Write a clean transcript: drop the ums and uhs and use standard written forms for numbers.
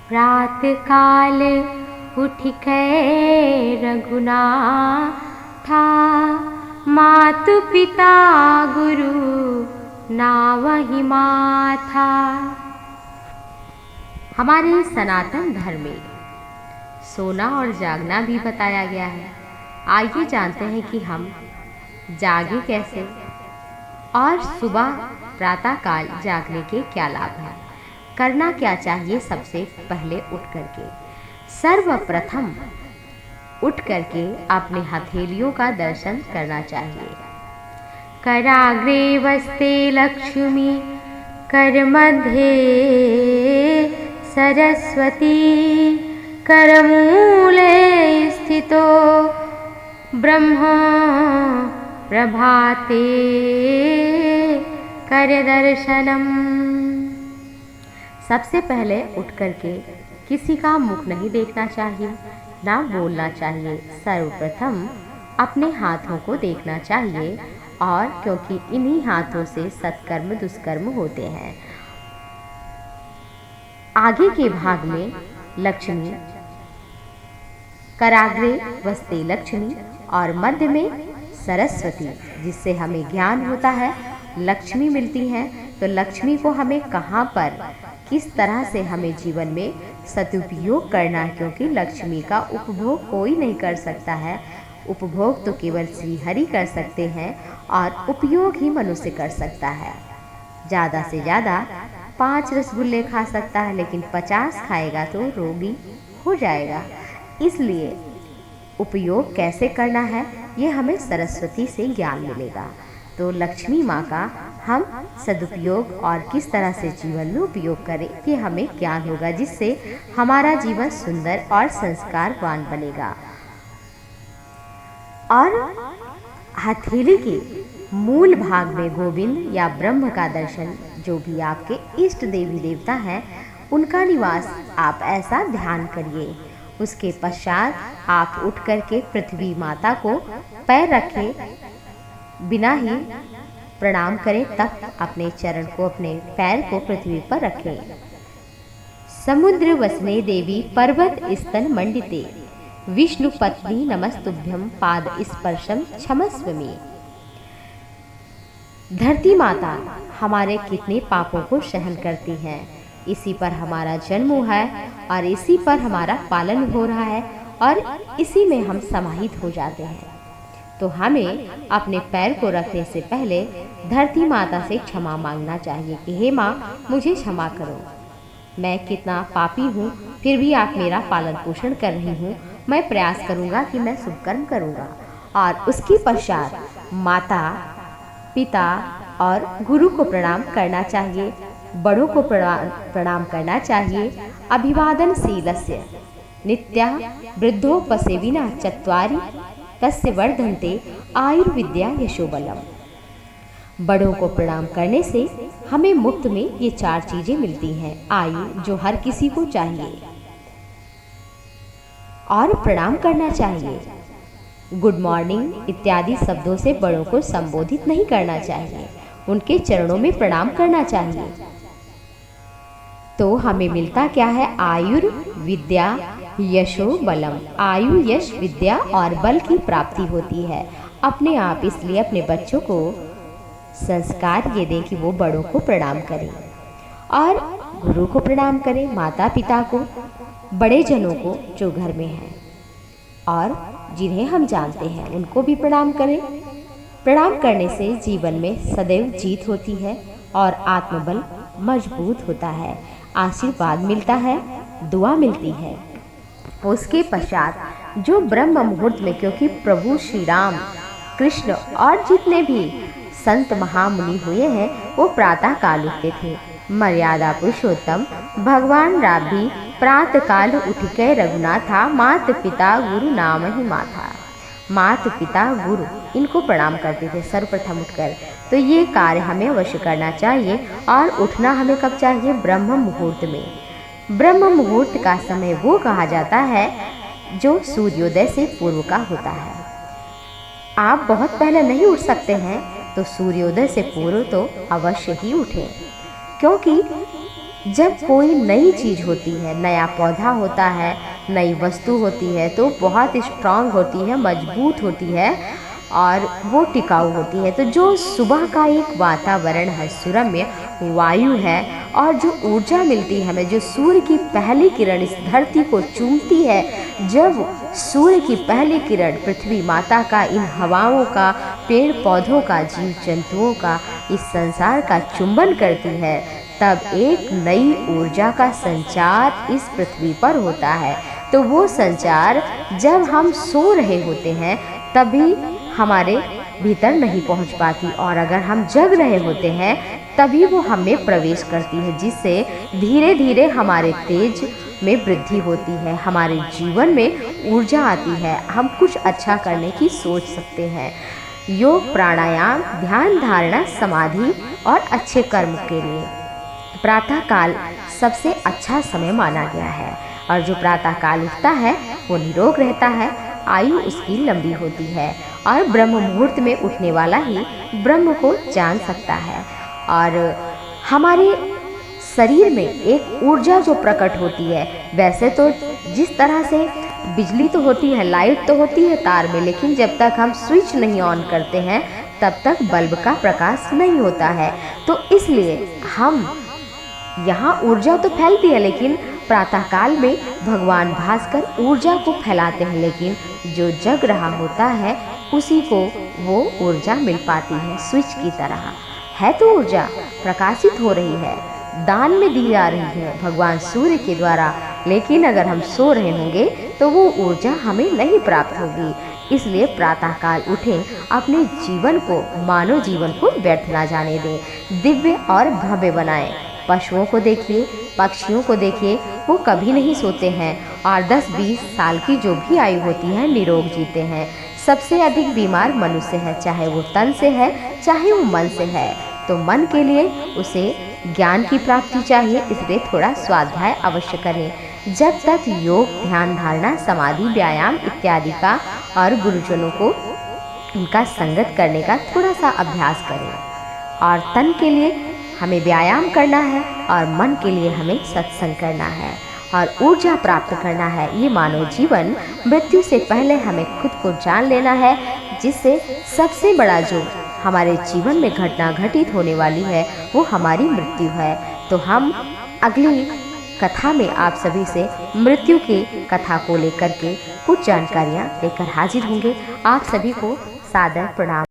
प्रात काल उठिकै रघुनाथा, मातु पिता गुरु नावहि माथा। हमारे सनातन धर्म में सोना और जागना भी बताया गया है। आइए जानते हैं कि हम जागे कैसे और सुबह प्रातः काल जागने के क्या लाभ हैं। करना क्या चाहिए? सबसे पहले उठ करके सर्वप्रथम उठ करके अपने हथेलियों का दर्शन करना चाहिए। कराग्रे वस्ते लक्ष्मी, कर मध्य सरस्वती, करमूले स्थितो ब्रह्मा प्रभाते कर दर्शनम। सबसे पहले उठ करके किसी का मुख नहीं देखना चाहिए, ना बोलना चाहिए। सर्वप्रथम अपने हाथों को देखना चाहिए, और क्योंकि इन्हीं हाथों से सत्कर्म दुष्कर्म होते हैं। आगे के भाग में लक्ष्मी, कराग्रे वस्ते लक्ष्मी और मध्य में सरस्वती, जिससे हमें ज्ञान होता है, लक्ष्मी मिलती है। तो लक्ष्मी को हमें कहाँ पर किस तरह से हमें जीवन में सदुपयोग करना है, क्योंकि लक्ष्मी का उपभोग कोई नहीं कर सकता है। उपभोग तो केवल श्री हरि कर सकते हैं और उपयोग ही मनुष्य कर सकता है। ज़्यादा से ज़्यादा 5 रसगुल्ले खा सकता है, लेकिन 50 खाएगा तो रोगी हो जाएगा। इसलिए उपयोग कैसे करना है, ये हमें सरस्वती से ज्ञान मिलेगा। तो लक्ष्मी माँ का हम सदुपयोग और किस तरह से जीवन में उपयोग करें, ये हमें ज्ञान होगा, जिससे हमारा जीवन सुंदर और संस्कारवान बनेगा। और हथेली के मूल भाग में गोविंद या ब्रह्म का दर्शन, जो भी आपके इष्ट देवी देवता हैं, उनका निवास आप ऐसा ध्यान करिए। उसके पश्चात आप उठ करके पृथ्वी माता को पैर रखे बिना ही प्रणाम करें, तब अपने चरण को, अपने पैर को पृथ्वी पर रखें। समुद्र वसने देवी पर्वत स्तन मंडिते, विष्णु पत्नी नमस्तुभ्यं पाद स्पर्शम क्षमस्व मे। धरती माता हमारे कितने पापों को सहन करती हैं, इसी पर हमारा जन्म हुआ है और इसी पर हमारा पालन हो रहा है और इसी में हम समाहित हो जाते हैं। तो हमें अपने पैर को रखने से पहले धरती माता से क्षमा मांगना चाहिए कि हे माँ, मुझे क्षमा करो, मैं कितना पापी हूँ, फिर भी आप मेरा पालन पोषण कर रही हूँ। मैं प्रयास करूँगा कि मैं शुभ कर्म करूँगा। और उसके पश्चात माता, पिता और गुरु को प्रणाम करना चाहिए, बड़ों को प्रणाम करना चाहिए। अभिवादन शीलस्य नित्या वृद्धोपसेविना चत्वारि तस्य वर्धन्ते आयुर्विद्या यशोबलम। बड़ों को प्रणाम करने से हमें मुफ्त में ये 4 चीजें मिलती हैं। आयु, जो हर किसी को चाहिए, और प्रणाम करना चाहिए। गुड मॉर्निंग इत्यादि शब्दों से बड़ों को संबोधित नहीं करना चाहिए, उनके चरणों में प्रणाम करना चाहिए। तो हमें मिलता क्या है? आयुर्विद्या यशो बलम। आयु, यश, विद्या और बल की प्राप्ति होती है अपने आप। इसलिए अपने बच्चों को संस्कार ये दें कि वो बड़ों को प्रणाम करें और गुरु को प्रणाम करें, माता पिता को, बड़े जनों को जो घर में हैं, और जिन्हें हम जानते हैं उनको भी प्रणाम करें। प्रणाम करने से जीवन में सदैव जीत होती है और आत्मबल मजबूत होता है, आशीर्वाद मिलता है, दुआ मिलती है। उसके पश्चात जो ब्रह्म मुहूर्त में, क्योंकि प्रभु श्री राम, कृष्ण और जितने भी संत महामुनि हुए हैं वो प्रातः काल उठते थे। मर्यादा पुरुषोत्तम भगवान राम भी प्रातः काल उठिकै रघुनाथा, मात पिता गुरु नाम ही माथा। मात पिता गुरु इनको प्रणाम करते थे सर्वप्रथम उठकर। तो ये कार्य हमें अवश्य करना चाहिए। और उठना हमें कब चाहिए? ब्रह्म मुहूर्त में। ब्रह्म मुहूर्त का समय वो कहा जाता है जो सूर्योदय से पूर्व का होता है। आप बहुत पहले नहीं उठ सकते हैं तो सूर्योदय से पूर्व तो अवश्य ही उठें, क्योंकि जब कोई नई चीज़ होती है, नया पौधा होता है, नई वस्तु होती है, तो बहुत स्ट्रांग होती है, मजबूत होती है और वो टिकाऊ होती है। तो जो सुबह का एक वातावरण है, सुरम्य वायु है और जो ऊर्जा मिलती है हमें, जो सूर्य की पहली किरण इस धरती को चूमती है, जब सूर्य की पहली किरण पृथ्वी माता का, इन हवाओं का, पेड़ पौधों का, जीव जंतुओं का, इस संसार का चुंबन करती है, तब एक नई ऊर्जा का संचार इस पृथ्वी पर होता है। तो वो संचार जब हम सो रहे होते हैं तभी हमारे भीतर नहीं पहुंच पाती, और अगर हम जग रहे होते हैं तभी वो हमें प्रवेश करती है, जिससे धीरे धीरे हमारे तेज में वृद्धि होती है, हमारे जीवन में ऊर्जा आती है, हम कुछ अच्छा करने की सोच सकते हैं। योग, प्राणायाम, ध्यान, धारणा, समाधि और अच्छे कर्म के लिए प्रातः काल सबसे अच्छा समय माना गया है, और जो प्रातः काल उठता है वो निरोग रहता है, आयु उसकी लंबी होती है, और ब्रह्म मुहूर्त में उठने वाला ही ब्रह्म को जान सकता है। और हमारे शरीर में एक ऊर्जा जो प्रकट होती है, वैसे तो जिस तरह से बिजली तो होती है, लाइट तो होती है तार में, लेकिन जब तक हम स्विच नहीं ऑन करते हैं तब तक बल्ब का प्रकाश नहीं होता है। तो इसलिए हम यहाँ ऊर्जा तो फैलती है, लेकिन प्रातःकाल में भगवान भास्कर ऊर्जा को फैलाते हैं, लेकिन जो जग रहा होता है उसी को वो ऊर्जा मिल पाती है। स्विच की तरह है तो ऊर्जा प्रकाशित हो रही है, दान में दी जा रही है भगवान सूर्य के द्वारा, लेकिन अगर हम सो रहे होंगे तो वो ऊर्जा हमें नहीं प्राप्त होगी। इसलिए प्रातःकाल उठें, अपने जीवन को, मानव जीवन को व्यर्थ ना जाने दें, दिव्य और भव्य बनाएं। पशुओं को देखिए, पक्षियों को देखिए, वो कभी नहीं सोते हैं और 10-20 साल की जो भी आयु होती है निरोग जीते हैं। सबसे अधिक बीमार मनुष्य है, चाहे वो तन से है चाहे वो मन से है। तो मन के लिए उसे ज्ञान की प्राप्ति चाहिए, इसलिए थोड़ा स्वाध्याय अवश्य करें। जब तक योग, ध्यान, धारणा, समाधि, व्यायाम इत्यादि का और गुरुजनों को उनका संगत करने का थोड़ा सा अभ्यास करें। और तन के लिए हमें व्यायाम करना है और मन के लिए हमें सत्संग करना है और ऊर्जा प्राप्त करना है। ये मानव जीवन, मृत्यु से पहले हमें खुद को जान लेना है, जिससे सबसे बड़ा जो हमारे जीवन में घटना घटित होने वाली है वो हमारी मृत्यु है। तो हम अगली कथा में आप सभी से मृत्यु की कथा को लेकर के कुछ जानकारियाँ लेकर हाजिर होंगे। आप सभी को सादर प्रणाम।